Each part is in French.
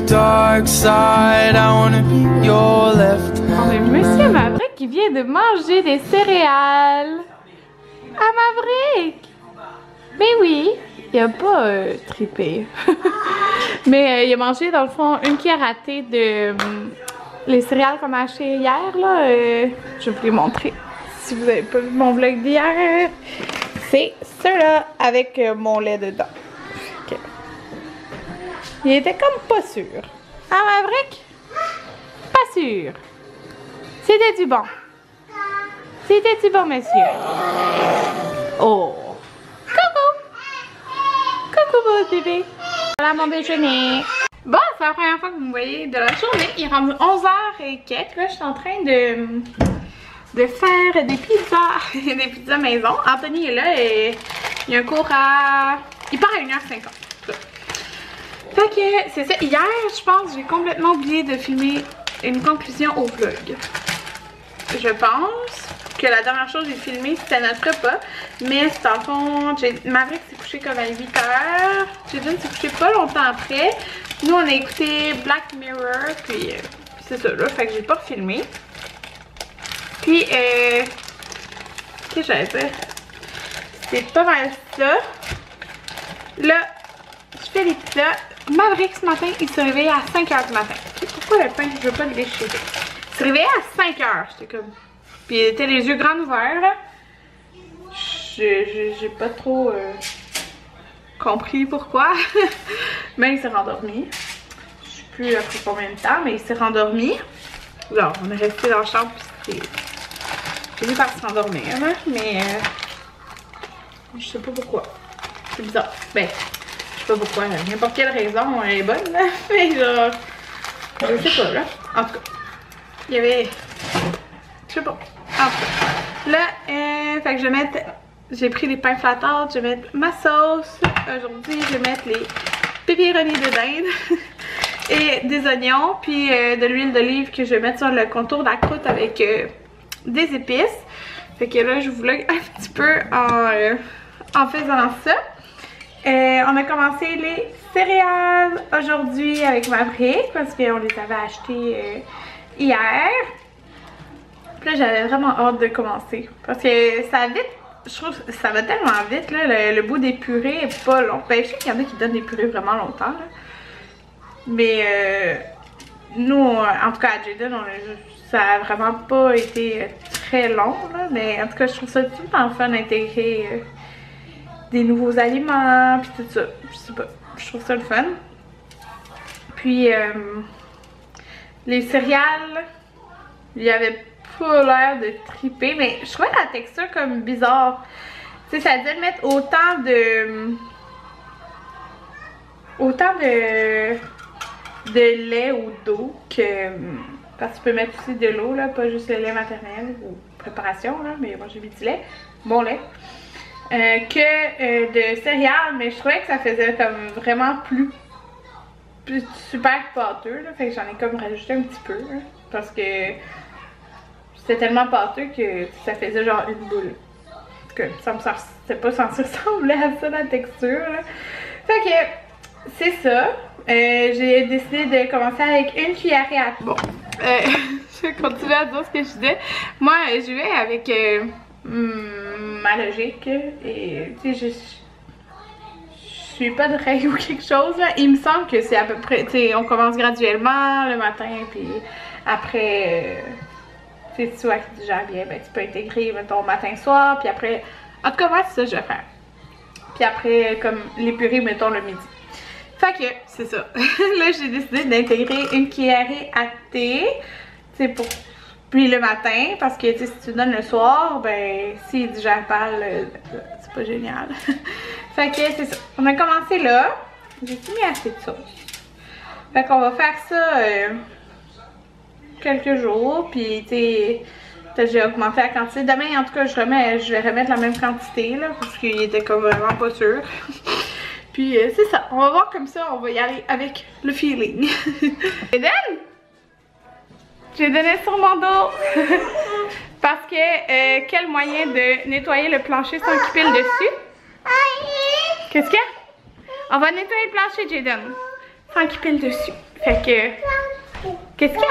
dark side. I wanna be your left hand. On a Monsieur Maverick qui vient de manger des céréales. Ah, Maverick! Ben oui, il a pas trippé. Mais il a mangé dans le fond une cuillère à thé de les céréales qu'on a acheté hier là. Je vais vous les montrer. Si vous avez pas vu mon vlog d'hier, c'est ceux-là avec mon lait dedans. Okay. Il était comme pas sûr. Ah, Maverick? Pas sûr. C'était du bon. C'était du bon, monsieur. Oh. Coucou beau bébé. Voilà mon déjeuner. Bon, c'est la première fois que vous me voyez de la journée. Il est rendu 11h et quelques. Là, je suis en train de faire des pizzas. Des pizzas maison. Anthony est là et il y a un cours à... Il part à 1h50. Fait que c'est ça. Hier, je pense, j'ai complètement oublié de filmer une conclusion au vlog. Je pense que la dernière chose que j'ai filmée, c'était notre repas. Mais c'est en fond, Maverick s'est couché comme à 8h. Jaden s'est couché pas longtemps après. Nous, on a écouté Black Mirror. Puis c'est ça là, fait que j'ai pas filmé. Puis, qu'est-ce que j'allais dire? C'est pas mal ça. Là, je fais les pizzas. Maverick, ce matin, il s'est réveillé à 5h du matin. Pourquoi le pain, je veux pas le lécher? Il s'est réveillé à 5h. J'étais comme... Puis il était les yeux grands ouverts, là. J'ai pas trop compris pourquoi. Mais il s'est rendormi. Je sais plus après combien de temps, mais il s'est rendormi. Alors, on est resté dans la chambre, puis j'ai fini par se rendormir, hein, mais je sais pas pourquoi. C'est bizarre. Ben, je sais pas pourquoi. N'importe quelle raison elle est bonne, là. Mais genre, je sais pas, là. En tout cas, il y avait... Je sais pas. En tout cas, là, fait que je vais mettre... J'ai pris les pains flattards, je vais mettre ma sauce. Aujourd'hui, je vais mettre les pépéronis de dinde et des oignons, puis de l'huile d'olive que je vais mettre sur le contour de la croûte avec des épices. Fait que là, je vous vlog un petit peu en faisant ça. On a commencé les céréales aujourd'hui avec Maverick parce qu'on les avait achetées hier. Puis là, j'avais vraiment hâte de commencer parce que ça vite. Je trouve que ça va tellement vite, là, le bout des purées est pas long. Ben, je sais qu'il y en a qui donnent des purées vraiment longtemps, là. Mais nous, en tout cas à Jaden, ça a vraiment pas été très long, là. Mais en tout cas, je trouve ça tout le temps fun d'intégrer des nouveaux aliments, puis tout ça. Je sais pas, je trouve ça le fun. Puis, les céréales, il y avait pas l'air de triper, mais je trouvais la texture comme bizarre. Tu sais, ça devait mettre autant de lait ou d'eau que... Parce que tu peux mettre aussi de l'eau, là, pas juste le lait maternel ou préparation, là, mais moi j'ai mis du lait, bon lait. Que de céréales, mais je trouvais que ça faisait comme vraiment plus super pâteux, là, fait que j'en ai comme rajouté un petit peu, là, parce que c'était tellement pâteux que ça faisait genre une boule. En tout cas, c'était pas censé ressembler à ça la texture, là. Fait que c'est ça. J'ai décidé de commencer avec une cuillerée à... Bon, je vais continuer à dire ce que je disais. Moi, je vais avec ma logique et tu sais, je suis pas de règle ou quelque chose, là. Il me semble que c'est à peu près, tu sais, on commence graduellement le matin, puis après... si tu vois que tu digères bien, ben tu peux intégrer, mettons, matin-soir, puis après... En tout cas, moi, c'est ça que je vais faire. Puis après, comme les purées, mettons, le midi. Fait que, c'est ça. Là, j'ai décidé d'intégrer une cuillerée à thé, tu sais, pour... Puis le matin, parce que, tu sais, si tu donnes le soir, ben, s'il digère pas, c'est pas génial. Fait que, c'est ça. On a commencé là. J'ai mis assez de sauce. Fait qu'on va faire ça... quelques jours, puis tu sais, j'ai augmenté la quantité. Demain, en tout cas, je vais remettre la même quantité, là, parce qu'il était comme vraiment pas sûr. Puis c'est ça, on va voir comme ça, on va y aller avec le feeling. Jaden! J'ai donné sur mon dos! Parce que, quel moyen de nettoyer le plancher sans qu'il pile dessus? Qu'est-ce qu'il y a? On va nettoyer le plancher, Jaden, sans qu'il pile dessus. Fait que... Qu'est-ce qu'il y a?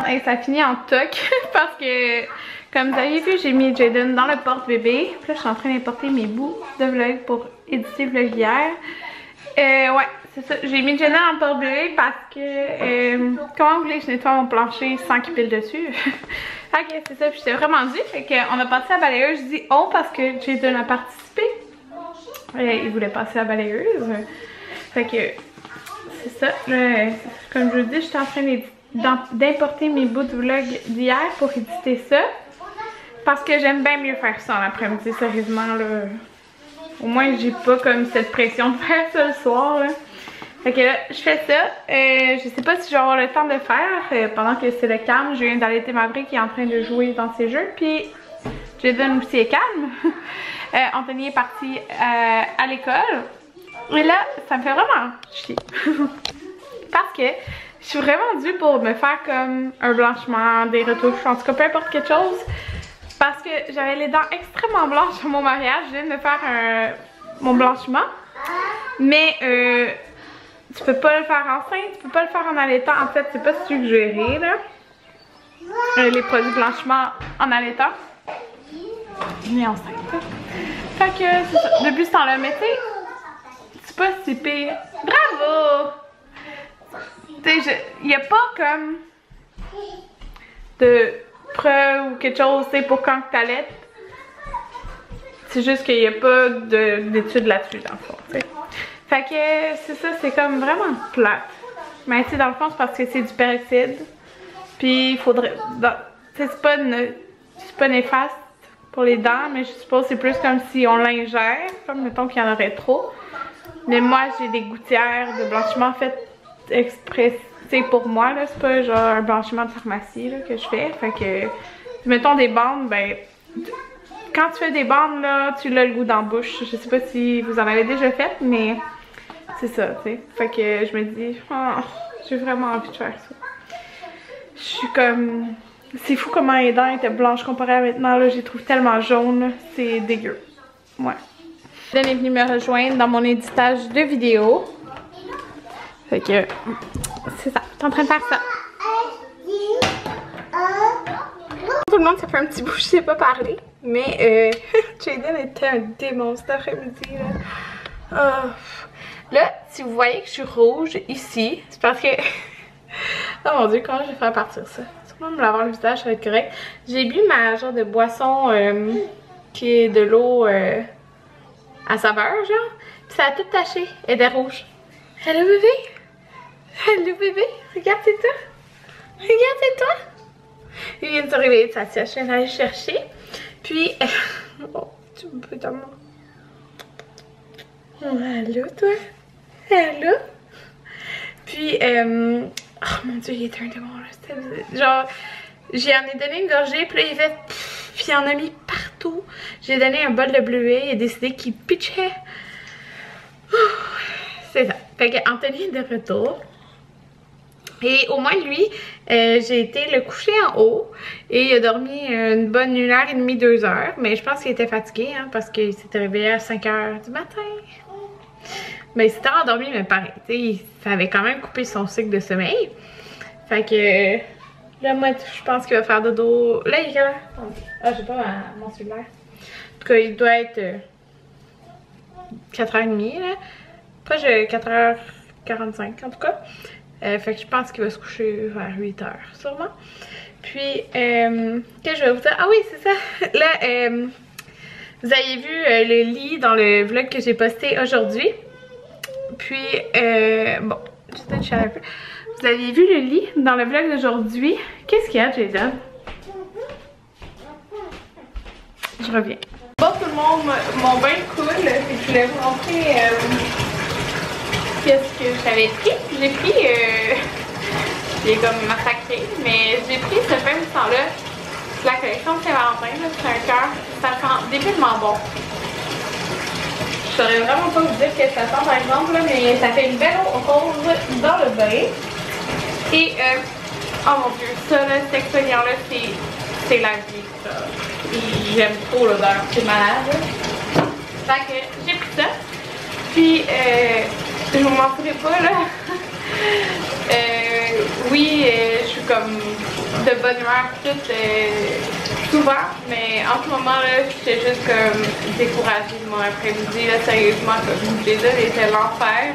Et ça finit en toc parce que, comme vous avez vu, j'ai mis Jaden dans le porte-bébé. Puis là, je suis en train d'importer mes bouts de vlog pour éditer vlog hier. Ouais, c'est ça. J'ai mis Jaden dans le porte-bébé parce que, comment vous voulez que je nettoie mon plancher sans qu'il pile dessus? Ok, c'est ça. Puis j'étais vraiment due. Fait qu'on a passé à la balayeuse. Je dis on parce que Jaden a participé. Il voulait passer à la balayeuse. Fait que, c'est ça. Là, comme je vous dis, j'étais en train d'importer mes bouts de vlog d'hier pour éditer ça. Parce que j'aime bien mieux faire ça en après-midi, sérieusement là. Au moins j'ai pas comme cette pression de faire ça le soir là. Fait que là, je fais ça. Je sais pas si je vais avoir le temps de le faire pendant que c'est le calme. Je viens d'allaiter Maverick qui est en train de jouer dans ses jeux. Puis Jaden aussi est calme. Anthony est parti à l'école. Et là, ça me fait vraiment chier. Parce que je suis vraiment due pour me faire comme un blanchiment, des retouches, en tout cas peu importe quelque chose. Parce que j'avais les dents extrêmement blanches à mon mariage. Je viens de me faire mon blanchiment. Mais tu peux pas le faire enceinte, tu peux pas le faire en allaitant. En fait, c'est pas suggéré là. Les produits blanchiment en allaitant. Ni enceinte. Fait que c'est ça. Depuis ce temps-là, mais tu sais, c'est pas si pire. Bravo! Il n'y a pas comme de preuve ou quelque chose pour quand tu allaites. C'est juste qu'il n'y a pas d'études là-dessus dans le fond. T'sais. Fait que c'est ça, c'est comme vraiment plate. Mais tu sais, dans le fond, c'est parce que c'est du peroxyde. Puis il faudrait. C'est pas néfaste pour les dents, mais je suppose que c'est plus comme si on l'ingère, comme mettons qu'il y en aurait trop. Mais moi, j'ai des gouttières de blanchiment faites exprès, c'est pour moi là, c'est pas genre un blanchiment de pharmacie là, que je fais. Fait que, mettons des bandes, ben, quand tu fais des bandes là, tu l'as le goût dans la bouche. Je sais pas si vous en avez déjà fait, mais c'est ça, tu sais. Fait que je me dis, oh, j'ai vraiment envie de faire ça. Je suis comme, c'est fou comment les dents étaient blanches comparées à maintenant là, je les trouve tellement jaunes, c'est dégueu. Ouais. Dan est venu me rejoindre dans mon éditage de vidéo. Fait que c'est ça, je suis en train de faire ça. Tout le monde, ça fait un petit bout, je sais pas parler. Mais Jaden était un démon cet après-midi. Là, si vous voyez que je suis rouge ici, c'est parce que... oh mon dieu, comment je vais faire partir ça? Sûrement me laver le visage, ça va être correct. J'ai bu ma genre de boisson qui est de l'eau à saveur, genre. Puis ça a tout taché, elle était rouge. Hello bébé! Hello bébé! Regarde, c'est toi! Regarde, c'est toi! Il vient de se réveiller de sa sieste, je viens d'aller chercher. Puis, oh, tu me peux tellement. Oh, allô, toi? Allô? Puis, oh mon dieu, il était un démon là. Genre, j'en ai donné une gorgée, puis là, il fait. Puis, il en a mis partout. J'ai donné un bol de bleuet, il a décidé qu'il pitchait. C'est ça. Fait que Anthony est de retour. Et au moins lui, j'ai été le coucher en haut et il a dormi une bonne 1h30, 2 heures. Mais je pense qu'il était fatigué hein, parce qu'il s'était réveillé à 5 h du matin. Mais il s'était endormi, mais pareil. Ça avait quand même coupé son cycle de sommeil. Fait que là, moi, je pense qu'il va faire dodo. Là, il est là. Ah, j'ai pas mon cellulaire. En tout cas, il doit être 4h30 là. Pas 4h45 en tout cas. Fait que je pense qu'il va se coucher vers 8 h sûrement. Puis, qu'est-ce que je vais vous dire? Ah oui, c'est ça! Là, vous avez vu le lit dans le vlog que j'ai posté aujourd'hui. Puis, bon, je vais un peu. Vous avez vu le lit dans le vlog d'aujourd'hui. Qu'est-ce qu'il y a, Jaden? Je reviens. Bon, tout le monde, mon bain cool. Je voulais vous montrer qu'est-ce que j'avais pris. J'ai pris, j'ai comme massacré, mais j'ai pris ce même sang-là la collection Saint-Valentin, c'est un cœur, ça sent débilement bon. Je saurais vraiment pas vous dire que ça sent par exemple, là, mais ça fait une belle rose dans le bain. Et, oh mon dieu, ça là, cet exfoliant-là, c'est la vie, ça. J'aime trop l'odeur, c'est malade. Fait que j'ai pris ça. Puis, je vous mentirai pas là. Oui, je suis comme de bonne humeur toute souvent, mais en ce moment là, j'étais juste comme découragée de mon après-midi là, sérieusement, comme les deux était l'enfer.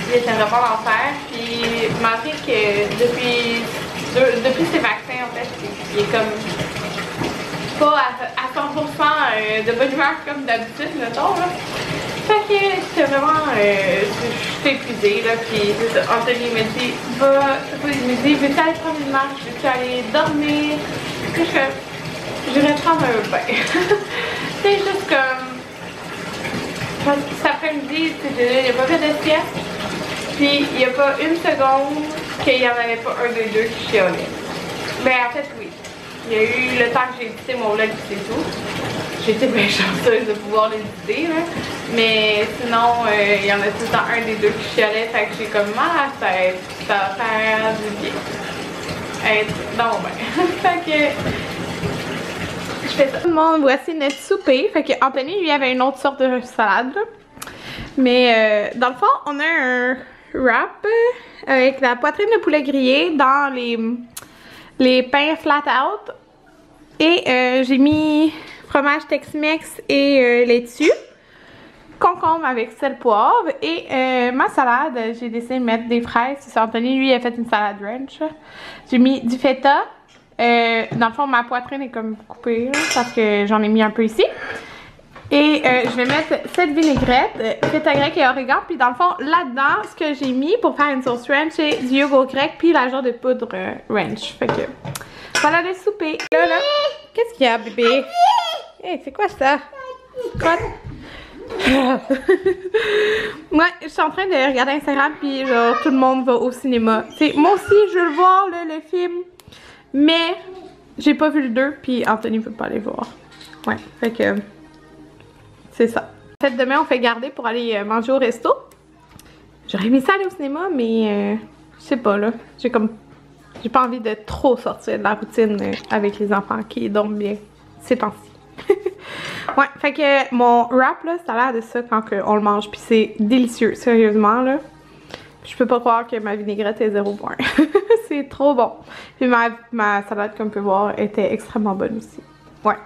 Il était vraiment l'enfer. Puis malgré que depuis ces vaccins en fait, il est comme pas à 100% de bonne humeur comme d'habitude, mettons là. Fait que j'étais vraiment, j'étais épuisée là, puis Anthony me dit, veux-tu aller prendre une marche, veux-tu aller dormir? Puis je vais prendre un bain. C'est juste comme, cet après-midi, il n'y a pas fait de sieste, puis il n'y a pas une seconde qu'il n'y en avait pas un des deux qui chialait. Ben en fait oui, il y a eu le temps que j'ai édité mon vlog, c'est tout. J'ai été bien chanceuse de pouvoir l'éditer, là. Mais sinon, il y en a tout le temps un des deux qui chialait, fait que j'ai comme mal à la tête, ça va faire du bien. Être dans mon bain. Fait que je fais ça. Bon, voici notre souper. Fait que Anthony, lui, avait une autre sorte de salade, là. Mais dans le fond, on a un wrap avec la poitrine de poulet grillé dans les pains flat out. Et j'ai mis fromage Tex-Mex et laitue, concombre avec sel poivre et ma salade, j'ai décidé de mettre des fraises. Anthony lui a fait une salade ranch. J'ai mis du feta. Dans le fond ma poitrine est comme coupée là, parce que j'en ai mis un peu ici. Et je vais mettre cette vinaigrette, feta grec et origan. Puis dans le fond là-dedans ce que j'ai mis pour faire une sauce ranch c'est du yogourt grec puis la genre de poudre ranch. Fait que voilà le souper. Là, qu'est-ce qu'il y a bébé? Hey, c'est quoi ça? Quoi? Moi, je suis en train de regarder Instagram puis genre tout le monde va au cinéma. T'sais, moi aussi, je veux le voir là, le film. Mais j'ai pas vu le 2 puis Anthony veut pas aller voir. Ouais, fait que c'est ça. En fait, demain on fait garder pour aller manger au resto. J'aurais aimé ça aller au cinéma, mais je sais pas là. J'ai pas envie de trop sortir de la routine avec les enfants qui dorment bien ces temps-ci. Ouais, fait que mon wrap là, ça a l'air de ça quand on le mange. Puis c'est délicieux, sérieusement là. Je peux pas croire que ma vinaigrette est 0 point. C'est trop bon. Puis ma salade, comme vous pouvez voir, était extrêmement bonne aussi. Ouais.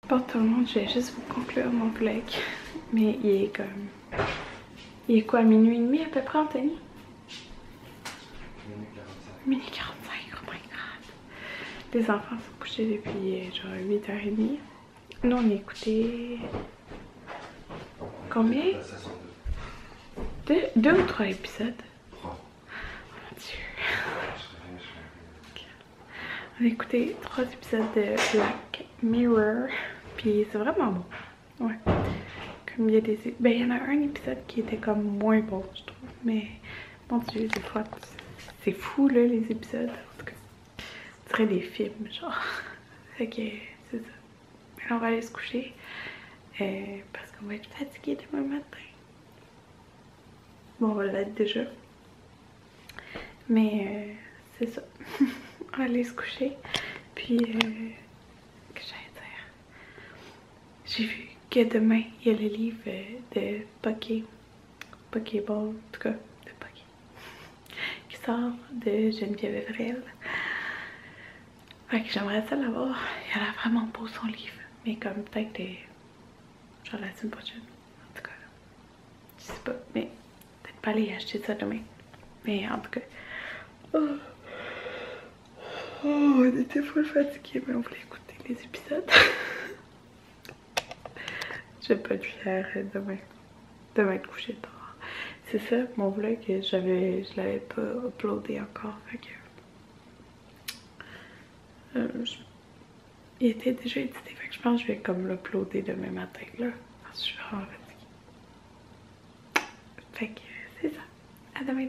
Bon tout le monde, je vais juste vous conclure mon vlog. Mais il est comme... Il est quoi, minuit et demi à peu près, Anthony? Minuit 45, oh my god. Les enfants sont couchés depuis genre 8h30. Nous on a écouté... Combien? Deux ou 3 épisodes? Oh mon dieu. On a écouté 3 épisodes de Black Mirror. Puis c'est vraiment bon. Ouais. Comme il y a des... Ben il y en a un épisode qui était comme moins bon je trouve. Mais mon dieu, des fois c'est fou là les épisodes. En tout cas, on dirait des films genre. Fait que c'est ça. On va aller se coucher parce qu'on va être fatigué demain matin. Bon, on va l'être déjà. Mais c'est ça. On va aller se coucher. Puis, que j'allais dire? J'ai vu que demain, il y a le livre de Pokéball, en tout cas, de Poké, qui sort de Geneviève Evrel. Fait que j'aimerais ça l'avoir. Il a l'air vraiment beau son livre. Mais comme peut-être genre la semaine prochaine. En tout cas, je sais pas. Mais peut-être pas aller acheter ça demain. Mais en tout cas. On était full fatigués, mais on voulait écouter les épisodes. Je vais pas le faire demain. Demain être couché tard. C'est ça, mon vlog, je l'avais pas uploadé encore. Fait que il était déjà édité, fait que je pense que je vais comme l'uploader demain matin là, parce que je suis vraiment fatiguée. Fait que c'est ça. À demain.